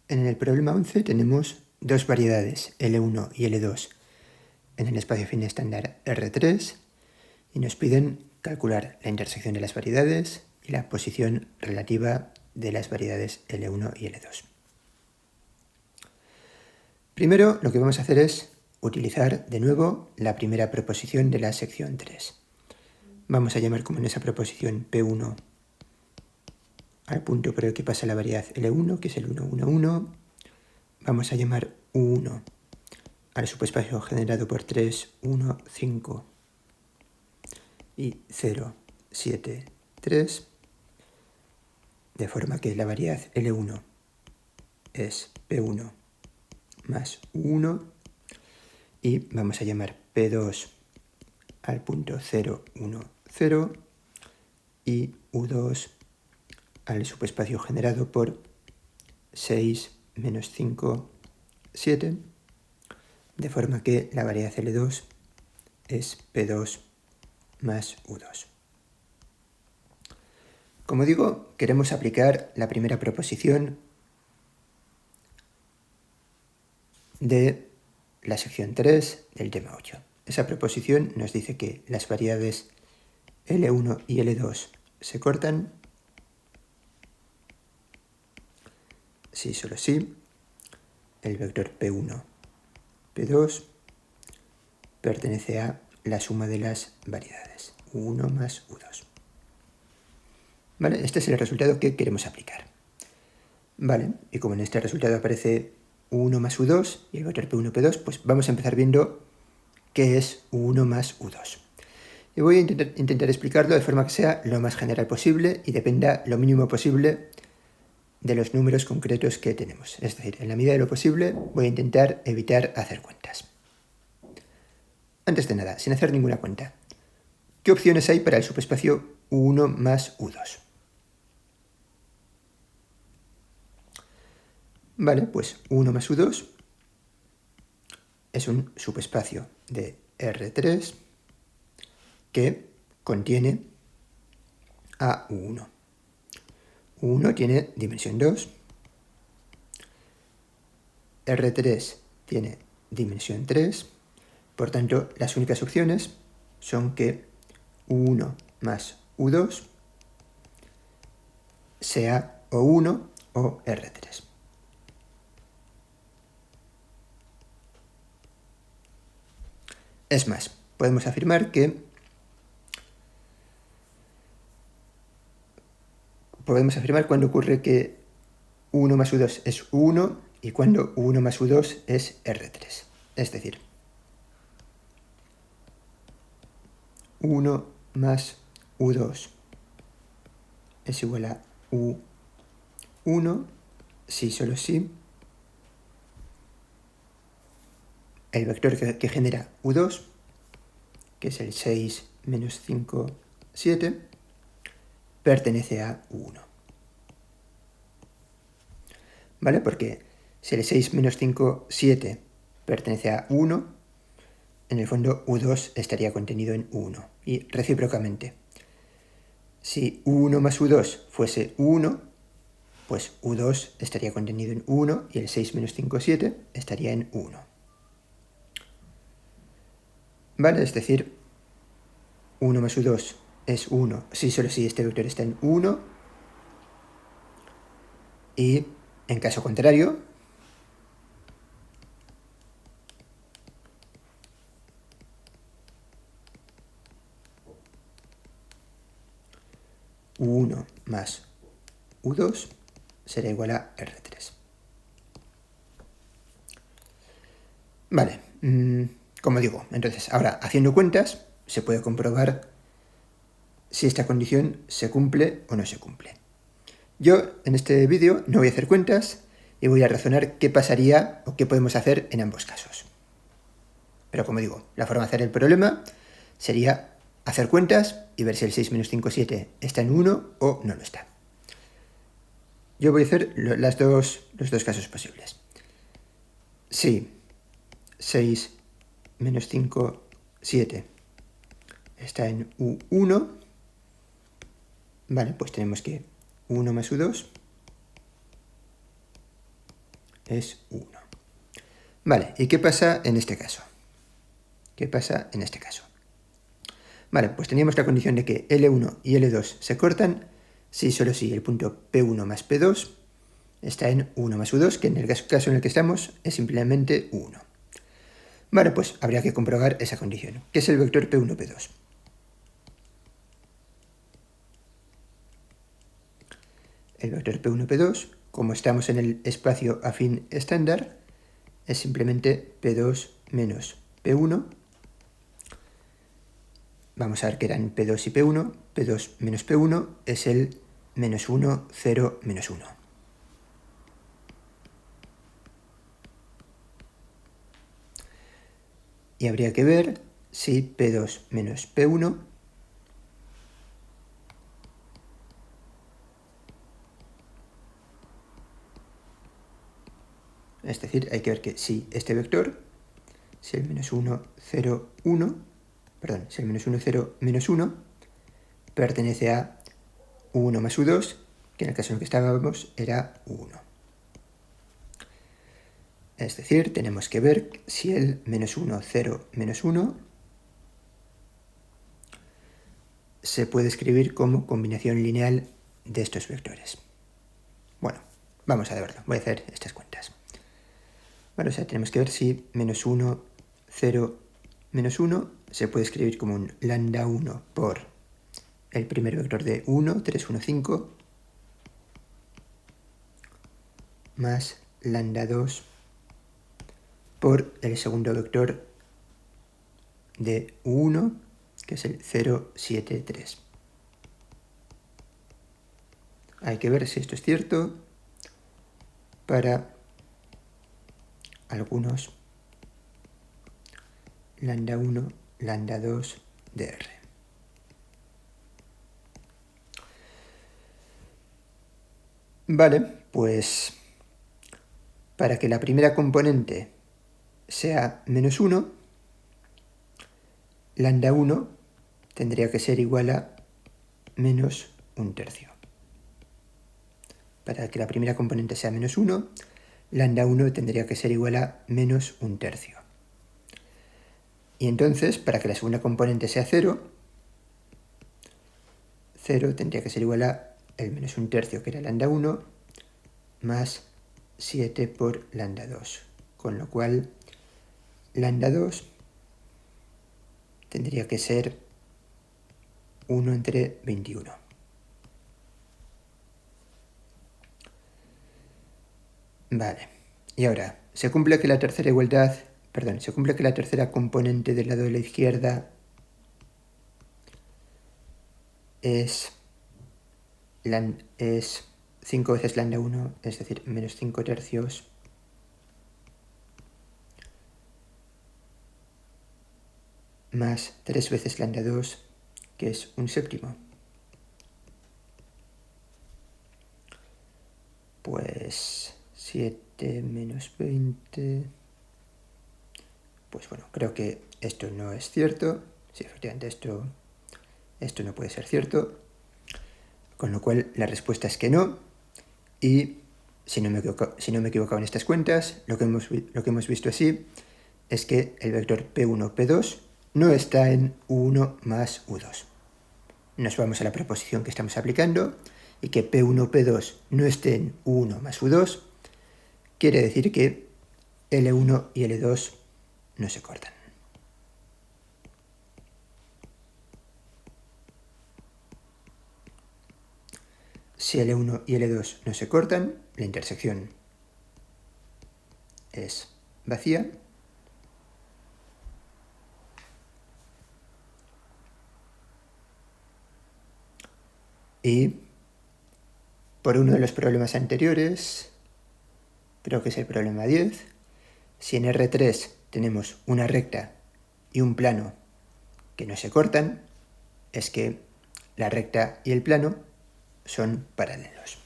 En el problema 11 tenemos dos variedades, L1 y L2, en el espacio fin estándar R3 y nos piden calcular la intersección de las variedades y la posición relativa de las variedades L1 y L2. Primero lo que vamos a hacer es utilizar de nuevo la primera proposición de la sección 3. Vamos a llamar como en esa proposición P1 al punto por el que pasa la variedad L1, que es el 1, 1, 1. Vamos a llamar U1 al subespacio generado por 3, 1, 5 y 0, 7, 3, de forma que la variedad L1 es P1 más U1 y vamos a llamar P2 al punto 0, 1, 0 y U2 al subespacio generado por 6, menos 5, 7, de forma que la variedad L2 es P2 más U2. Como digo, queremos aplicar la primera proposición de la sección 3 del tema 8. Esa proposición nos dice que las variedades L1 y L2 se cortan si solo si el vector P1, P2 pertenece a la suma de las variedades U1 más U2. ¿Vale? Este es el resultado que queremos aplicar. Vale, y como en este resultado aparece U1 más U2 y el vector P1, P2, pues vamos a empezar viendo qué es U1 más U2. Y voy a intentar explicarlo de forma que sea lo más general posible y dependa lo mínimo posible de los números concretos que tenemos. Es decir, en la medida de lo posible voy a intentar evitar hacer cuentas. Antes de nada, sin hacer ninguna cuenta, ¿qué opciones hay para el subespacio U1 más U2? Vale, pues U1 más U2 es un subespacio de R3 que contiene a U1. U1 tiene dimensión 2, R3 tiene dimensión 3, por tanto las únicas opciones son que U1 más U2 sea o 1 o R3. Es más, podemos afirmar cuando ocurre que U1 más U2 es U1 y cuando U1 más U2 es R3. Es decir, 1 más U2 es igual a U1 si solo si el vector que genera U2, que es el 6 menos 5, 7, pertenece a U1. ¿Vale? Porque si el 6 menos 5, 7 pertenece a 1, en el fondo U2 estaría contenido en 1. Y recíprocamente, si U1 más U2 fuese 1, pues U2 estaría contenido en 1 y el 6 menos 5, 7 estaría en 1. ¿Vale? Es decir, 1 más U2 es 1 si solo si este vector está en 1 y en caso contrario, U1 más U2 será igual a R3. Vale, como digo, entonces ahora haciendo cuentas se puede comprobar si esta condición se cumple o no se cumple. Yo en este vídeo no voy a hacer cuentas y voy a razonar qué pasaría o qué podemos hacer en ambos casos. Pero como digo, la forma de hacer el problema sería hacer cuentas y ver si el 6 menos 5, 7 está en 1 o no lo está. Yo voy a hacer los dos casos posibles. Si 6 menos 5, 7 está en U1, vale, pues tenemos que 1 más U2 es 1. Vale, ¿y qué pasa en este caso? ¿Qué pasa en este caso? Vale, pues teníamos la condición de que L1 y L2 se cortan si solo si el punto P1 más P2 está en 1 más U2, que en el caso en el que estamos es simplemente 1. Vale, pues habría que comprobar esa condición. ¿Qué es el vector P1, P2? El vector P1, P2, como estamos en el espacio afín estándar, es simplemente P2 menos P1. Vamos a ver que eran P2 y P1. P2 menos P1 es el menos 1, 0, menos 1. Y habría que ver si P2 menos P1 es decir, hay que ver que si este vector, si el menos 1, 0, 1, perdón, si el menos 1, 0, menos 1 pertenece a U1 más U2, que en el caso en el que estábamos era 1. Es decir, tenemos que ver si el menos 1, 0, menos 1 se puede escribir como combinación lineal de estos vectores. Bueno, vamos a verlo. Voy a hacer estas cuentas. Bueno, o sea, tenemos que ver si menos 1, 0, menos 1 se puede escribir como un lambda 1 por el primer vector de 1, 3, 1, 5, más lambda 2 por el segundo vector de 1, que es el 0, 7, 3. Hay que ver si esto es cierto para algunos lambda 1, lambda 2 de R. Vale, pues para que la primera componente sea menos 1, lambda 1 tendría que ser igual a menos 1/3. Para que la primera componente sea menos 1, lambda 1 tendría que ser igual a menos 1/3. Y entonces, para que la segunda componente sea 0, 0 tendría que ser igual a el menos 1/3, que era lambda 1, más 7 por lambda 2. Con lo cual, lambda 2 tendría que ser 1/21. Vale. Y ahora, se cumple que la tercera componente del lado de la izquierda es 5 veces lambda 1, es decir, menos 5/3, más 3 veces lambda 2, que es 1/7. Pues 7 menos 20... Pues bueno, creo que esto no es cierto. Sí, efectivamente, esto no puede ser cierto. Con lo cual, la respuesta es que no. Y si no me he equivocado en estas cuentas, lo que hemos visto así es que el vector P1, P2 no está en U1 más U2. Nos vamos a la proposición que estamos aplicando, y que P1, P2 no esté en U1 más U2 quiere decir que L1 y L2 no se cortan. Si L1 y L2 no se cortan, la intersección es vacía. Y por uno de los problemas anteriores, creo que es el problema 10, si en R3 tenemos una recta y un plano que no se cortan, es que la recta y el plano son paralelos.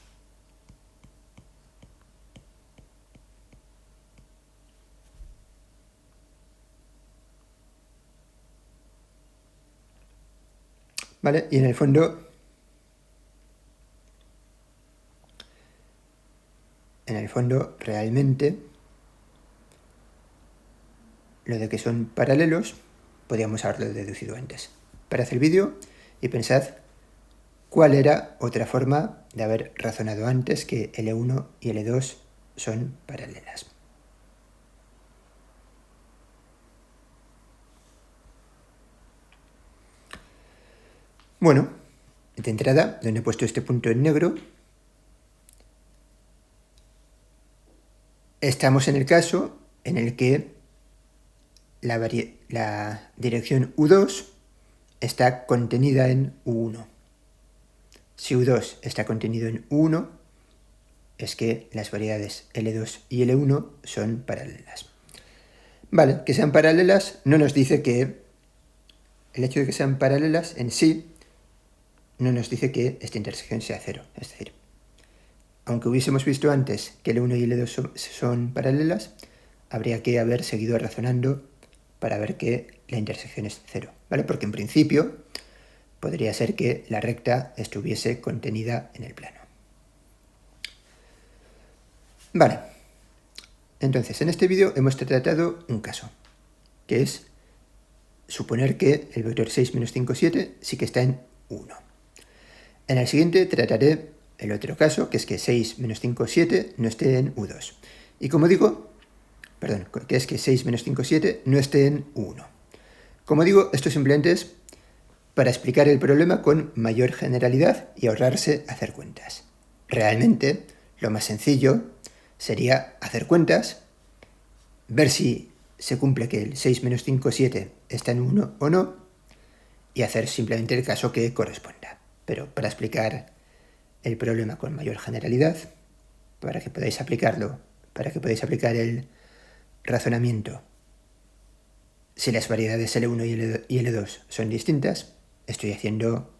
¿Vale? Y en el fondo fondo, realmente, lo de que son paralelos, podríamos haberlo deducido antes. Parad el vídeo y pensad cuál era otra forma de haber razonado antes que L1 y L2 son paralelas. Bueno, de entrada, donde he puesto este punto en negro, estamos en el caso en el que la dirección U2 está contenida en U1. Si U2 está contenido en U1, es que las variedades L2 y L1 son paralelas. Vale, que sean paralelas no nos dice que el hecho de que sean paralelas en sí no nos dice que esta intersección sea cero. Es decir, aunque hubiésemos visto antes que L1 y L2 son paralelas, habría que haber seguido razonando para ver que la intersección es cero, ¿vale? Porque en principio podría ser que la recta estuviese contenida en el plano. Vale, entonces en este vídeo hemos tratado un caso, que es suponer que el vector 6 menos 5, 7 sí que está en 1. En el siguiente trataré el otro caso, que es que 6 menos 5, 7 no esté en U2. Y como digo, que es que 6 menos 5, 7 no esté en 1. Como digo, esto simplemente es para explicar el problema con mayor generalidad y ahorrarse hacer cuentas. Realmente, lo más sencillo sería hacer cuentas, ver si se cumple que el 6 menos 5, 7 está en 1 o no, y hacer simplemente el caso que corresponda. Pero para explicar el problema con mayor generalidad, para que podáis aplicarlo, para que podáis aplicar el razonamiento, si las variedades L1 y L2 son distintas, estoy haciendo